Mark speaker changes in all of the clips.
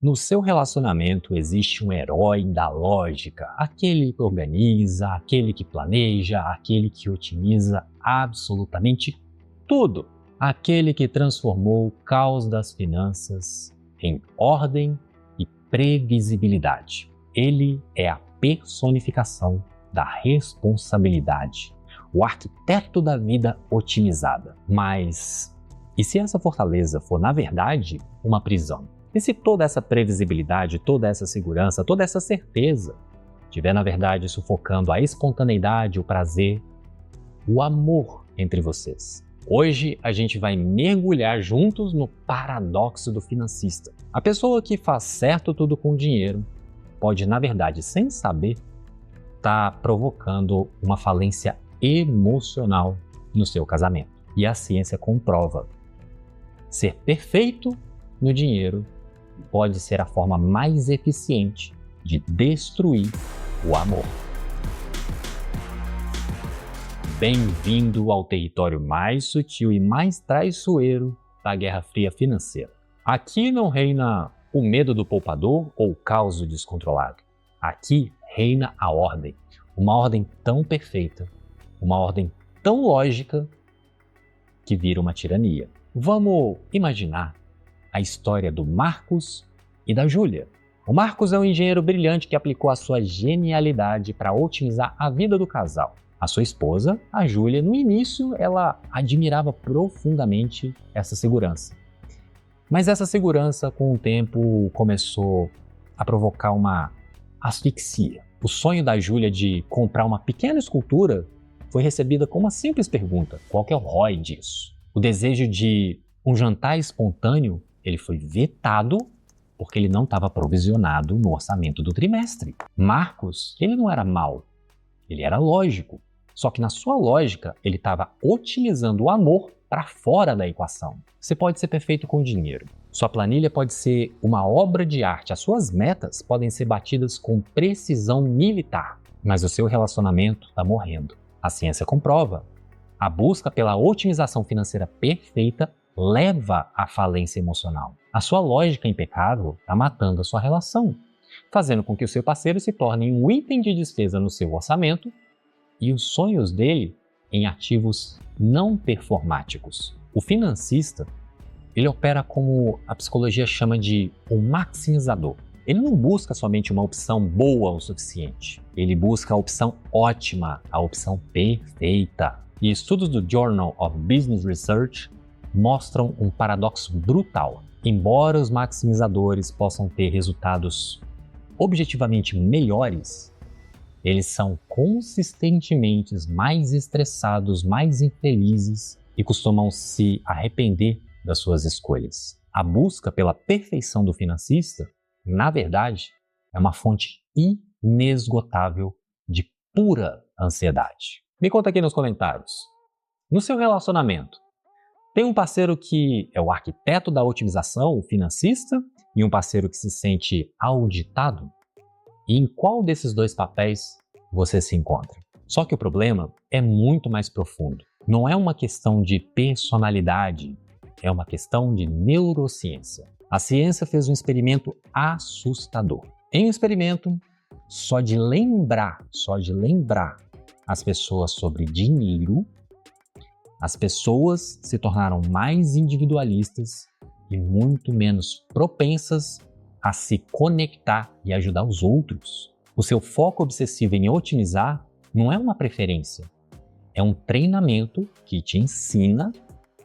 Speaker 1: No seu relacionamento existe um herói da lógica, aquele que organiza, aquele que planeja, aquele que otimiza absolutamente tudo, aquele que transformou o caos das finanças em ordem e previsibilidade. Ele é a personificação da responsabilidade, o arquiteto da vida otimizada. Mas e se essa fortaleza for, na verdade, uma prisão? E se toda essa previsibilidade, toda essa segurança, toda essa certeza estiver, na verdade, sufocando a espontaneidade, o prazer, o amor entre vocês? Hoje a gente vai mergulhar juntos no paradoxo do financista. A pessoa que faz certo tudo com dinheiro pode, na verdade, sem saber, estar provocando uma falência emocional no seu casamento. E a ciência comprova. Ser perfeito no dinheiro pode ser a forma mais eficiente de destruir o amor. Bem-vindo ao território mais sutil e mais traiçoeiro da Guerra Fria financeira. Aqui não reina o medo do poupador ou o caos descontrolado. Aqui reina a ordem. Uma ordem tão perfeita, uma ordem tão lógica que vira uma tirania. Vamos imaginar a história do Marcos e da Júlia. O Marcos é um engenheiro brilhante que aplicou a sua genialidade para otimizar a vida do casal. A sua esposa, a Júlia, no início ela admirava profundamente essa segurança. Mas essa segurança, com o tempo, começou a provocar uma asfixia. O sonho da Júlia de comprar uma pequena escultura foi recebida com uma simples pergunta: qual que é o ROI disso? O desejo de um jantar espontâneo, ele foi vetado porque ele não estava provisionado no orçamento do trimestre. Marcos, ele não era mau, ele era lógico. Só que na sua lógica, ele estava otimizando o amor para fora da equação. Você pode ser perfeito com dinheiro. Sua planilha pode ser uma obra de arte. As suas metas podem ser batidas com precisão militar. Mas o seu relacionamento está morrendo. A ciência comprova. A busca pela otimização financeira perfeita leva à falência emocional. A sua lógica impecável está matando a sua relação, fazendo com que o seu parceiro se torne um item de despesa no seu orçamento e os sonhos dele em ativos não performáticos. O financista, ele opera como a psicologia chama de um maximizador. Ele não busca somente uma opção boa o suficiente. Ele busca a opção ótima, a opção perfeita. E estudos do Journal of Business Research mostram um paradoxo brutal. Embora os maximizadores possam ter resultados objetivamente melhores, eles são consistentemente mais estressados, mais infelizes e costumam se arrepender das suas escolhas. A busca pela perfeição do financista, na verdade, é uma fonte inesgotável de pura ansiedade. Me conta aqui nos comentários. No seu relacionamento, tem um parceiro que é o arquiteto da otimização, o financista, e um parceiro que se sente auditado? E em qual desses dois papéis você se encontra? Só que o problema é muito mais profundo. Não é uma questão de personalidade, é uma questão de neurociência. A ciência fez um experimento assustador. Em um experimento, só de lembrar as pessoas sobre dinheiro, as pessoas se tornaram mais individualistas e muito menos propensas a se conectar e ajudar os outros. O seu foco obsessivo em otimizar não é uma preferência, é um treinamento que te ensina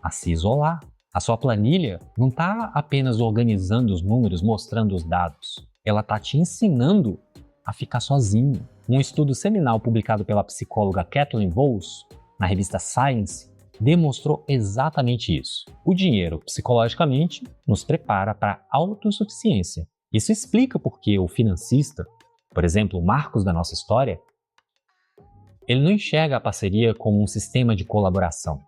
Speaker 1: a se isolar. A sua planilha não está apenas organizando os números, mostrando os dados. Ela está te ensinando a ficar sozinho. Um estudo seminal publicado pela psicóloga Kathleen Vohs, na revista Science, demonstrou exatamente isso. O dinheiro, psicologicamente, nos prepara para a autossuficiência. Isso explica por que o financista, por exemplo, o Marcos da nossa história, ele não enxerga a parceria como um sistema de colaboração.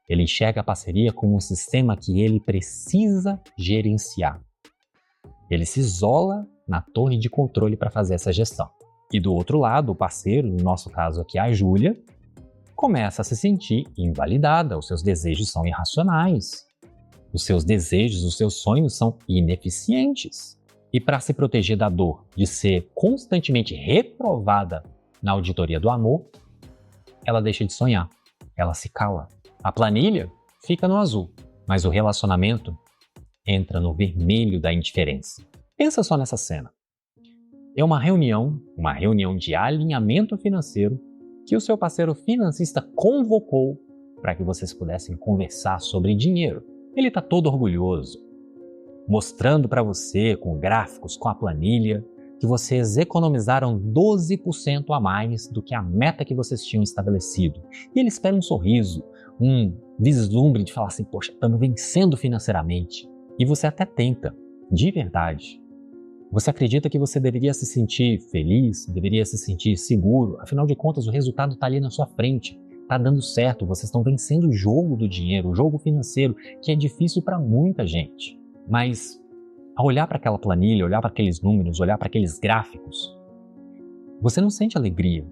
Speaker 1: Ele enxerga a parceria como um sistema que ele precisa gerenciar. Ele se isola na torre de controle para fazer essa gestão. E do outro lado, o parceiro, no nosso caso aqui a Júlia, começa a se sentir invalidada, os seus desejos são irracionais, os seus desejos, os seus sonhos são ineficientes. E para se proteger da dor de ser constantemente reprovada na auditoria do amor, ela deixa de sonhar, ela se cala. A planilha fica no azul, mas o relacionamento entra no vermelho da indiferença. Pensa só nessa cena. É uma reunião de alinhamento financeiro que o seu parceiro financista convocou para que vocês pudessem conversar sobre dinheiro. Ele está todo orgulhoso, mostrando para você com gráficos, com a planilha, que vocês economizaram 12% a mais do que a meta que vocês tinham estabelecido. E ele espera um sorriso, um vislumbre de falar assim, poxa, estamos vencendo financeiramente. E você até tenta, de verdade. Você acredita que você deveria se sentir feliz, deveria se sentir seguro, afinal de contas o resultado está ali na sua frente, está dando certo, vocês estão vencendo o jogo do dinheiro, o jogo financeiro, que é difícil para muita gente. Mas ao olhar para aquela planilha, olhar para aqueles números, olhar para aqueles gráficos, você não sente alegria,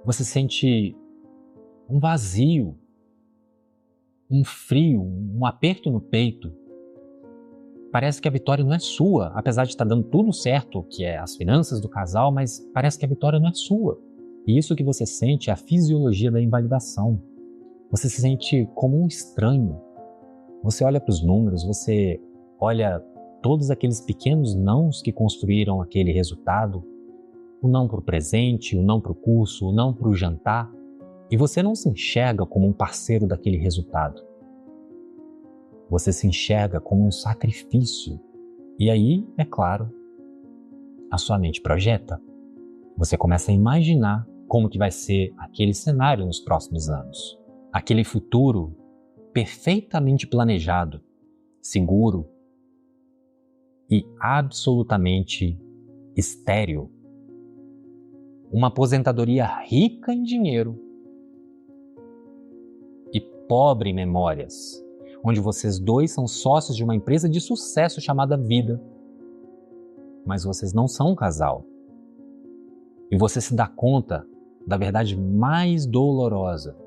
Speaker 1: você sente um vazio, um frio, um aperto no peito. Parece que a vitória não é sua, apesar de estar dando tudo certo, que é as finanças do casal, mas parece que a vitória não é sua. E isso que você sente é a fisiologia da invalidação. Você se sente como um estranho. Você olha para os números, você olha todos aqueles pequenos nãos que construíram aquele resultado, o não para o presente, o não para o curso, o não para o jantar, e você não se enxerga como um parceiro daquele resultado. Você se enxerga como um sacrifício. E aí, é claro, a sua mente projeta. Você começa a imaginar como que vai ser aquele cenário nos próximos anos. Aquele futuro perfeitamente planejado, seguro e absolutamente estéril. Uma aposentadoria rica em dinheiro e pobre em memórias, onde vocês dois são sócios de uma empresa de sucesso chamada Vida. Mas vocês não são um casal. E você se dá conta da verdade mais dolorosa.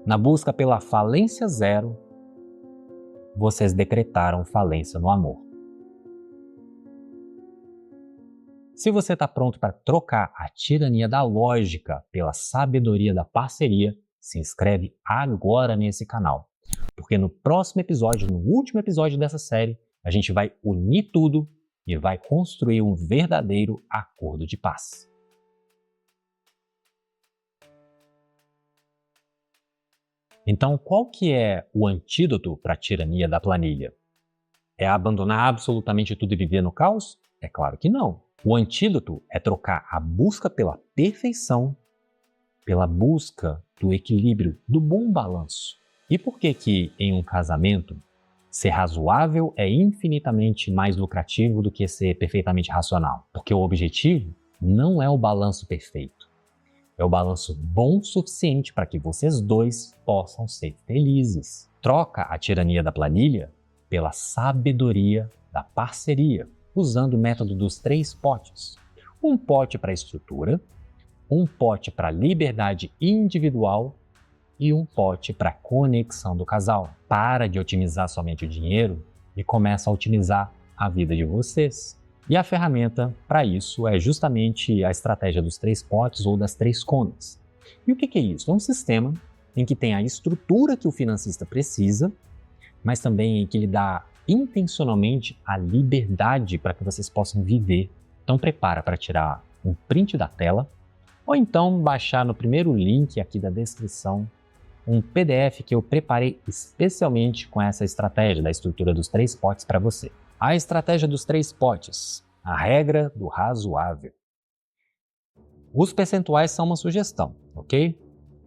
Speaker 1: Na busca pela falência zero, vocês decretaram falência no amor. Se você está pronto para trocar a tirania da lógica pela sabedoria da parceria, se inscreve agora nesse canal. Porque no próximo episódio, no último episódio dessa série, a gente vai unir tudo e vai construir um verdadeiro acordo de paz. Então, qual que é o antídoto para a tirania da planilha? É abandonar absolutamente tudo e viver no caos? É claro que não. O antídoto é trocar a busca pela perfeição pela busca do equilíbrio, do bom balanço. E por que em um casamento ser razoável é infinitamente mais lucrativo do que ser perfeitamente racional? Porque o objetivo não é o balanço perfeito. É o balanço bom o suficiente para que vocês dois possam ser felizes. Troca a tirania da planilha pela sabedoria da parceria, usando o método dos 3 potes. Um pote para estrutura, um pote para liberdade individual e um pote para conexão do casal. Para de otimizar somente o dinheiro e começa a otimizar a vida de vocês. E a ferramenta para isso é justamente a estratégia dos 3 potes ou das 3 conas. E o que é isso? É um sistema em que tem a estrutura que o financista precisa, mas também em que ele dá intencionalmente a liberdade para que vocês possam viver. Então prepara para tirar um print da tela ou então baixar no primeiro link aqui da descrição um PDF que eu preparei especialmente com essa estratégia da estrutura dos 3 potes para você. A estratégia dos 3 potes, a regra do razoável. Os percentuais são uma sugestão, ok?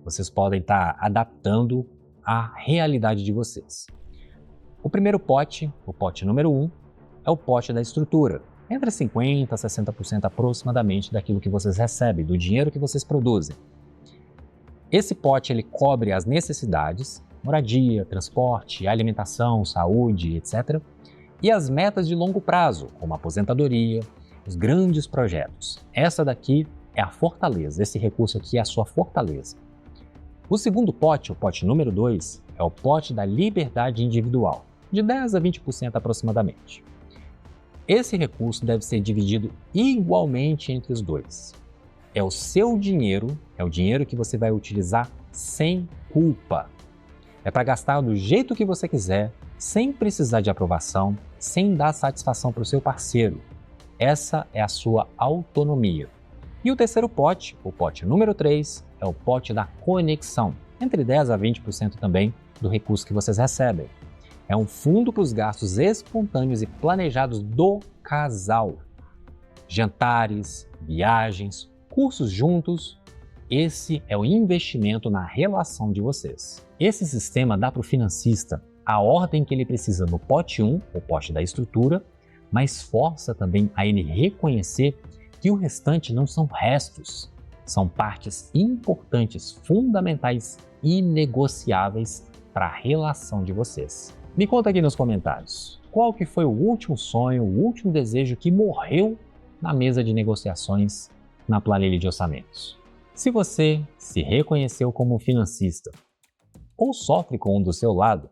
Speaker 1: Vocês podem estar adaptando à realidade de vocês. O primeiro pote, o pote número 1, é o pote da estrutura. Entre 50% a 60% aproximadamente daquilo que vocês recebem, do dinheiro que vocês produzem. Esse pote ele cobre as necessidades, moradia, transporte, alimentação, saúde, etc. E as metas de longo prazo, como a aposentadoria, os grandes projetos. Essa daqui é a fortaleza, esse recurso aqui é a sua fortaleza. O segundo pote, o pote número 2, é o pote da liberdade individual, de 10% a 20% aproximadamente. Esse recurso deve ser dividido igualmente entre os dois. É o seu dinheiro, é o dinheiro que você vai utilizar sem culpa. É para gastar do jeito que você quiser, sem precisar de aprovação, sem dar satisfação para o seu parceiro. Essa é a sua autonomia. E o terceiro pote, o pote número 3, é o pote da conexão, entre 10% a 20% também do recurso que vocês recebem. É um fundo para os gastos espontâneos e planejados do casal. Jantares, viagens, cursos juntos. Esse é o investimento na relação de vocês. Esse sistema dá para o financista a ordem que ele precisa no pote 1, o pote da estrutura, mas força também a ele reconhecer que o restante não são restos, são partes importantes, fundamentais e inegociáveis para a relação de vocês. Me conta aqui nos comentários, qual que foi o último sonho, o último desejo que morreu na mesa de negociações na planilha de orçamentos? Se você se reconheceu como financista ou sofre com um do seu lado,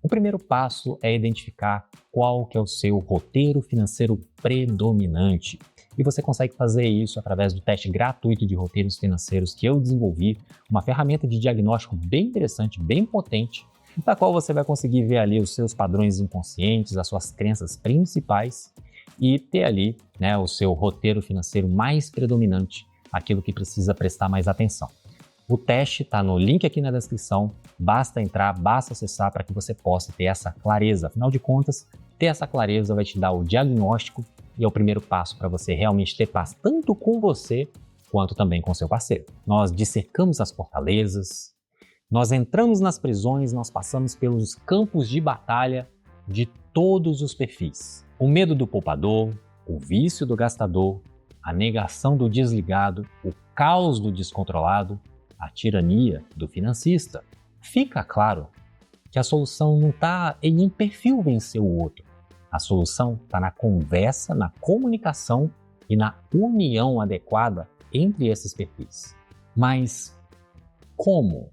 Speaker 1: o primeiro passo é identificar qual que é o seu roteiro financeiro predominante. E você consegue fazer isso através do teste gratuito de roteiros financeiros que eu desenvolvi, uma ferramenta de diagnóstico bem interessante, bem potente, da qual você vai conseguir ver ali os seus padrões inconscientes, as suas crenças principais e ter ali, né, o seu roteiro financeiro mais predominante, aquilo que precisa prestar mais atenção. O teste está no link aqui na descrição, basta entrar, basta acessar para que você possa ter essa clareza. Afinal de contas, ter essa clareza vai te dar o diagnóstico e é o primeiro passo para você realmente ter paz, tanto com você quanto também com seu parceiro. Nós dissecamos as fortalezas, nós entramos nas prisões, nós passamos pelos campos de batalha de todos os perfis. O medo do poupador, o vício do gastador, a negação do desligado, o caos do descontrolado, a tirania do financista. Fica claro que a solução não está em um perfil vencer o outro. A solução está na conversa, na comunicação e na união adequada entre esses perfis. Mas como,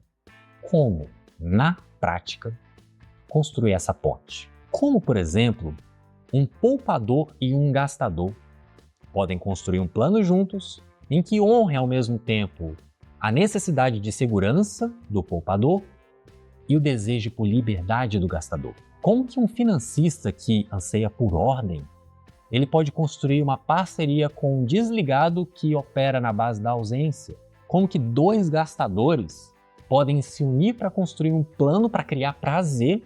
Speaker 1: na prática, construir essa ponte? Como, por exemplo, um poupador e um gastador podem construir um plano juntos em que honre ao mesmo tempo a necessidade de segurança do poupador e o desejo por liberdade do gastador. Como que um financista que anseia por ordem, ele pode construir uma parceria com um desligado que opera na base da ausência? Como que dois gastadores podem se unir para construir um plano para criar prazer,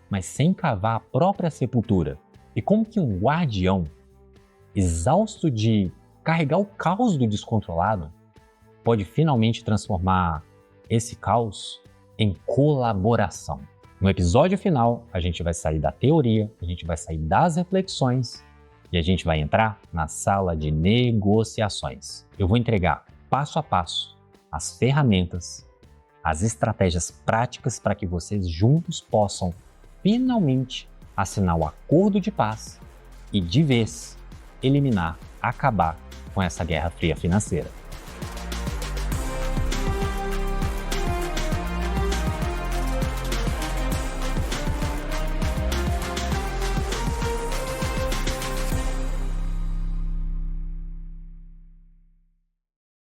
Speaker 1: mas sem cavar a própria sepultura? E como que um guardião, exausto de carregar o caos do descontrolado, pode finalmente transformar esse caos em colaboração? No episódio final, a gente vai sair da teoria, a gente vai sair das reflexões e a gente vai entrar na sala de negociações. Eu vou entregar passo a passo as ferramentas, as estratégias práticas para que vocês juntos possam finalmente assinar o acordo de paz e, de vez, eliminar, acabar com essa guerra fria financeira.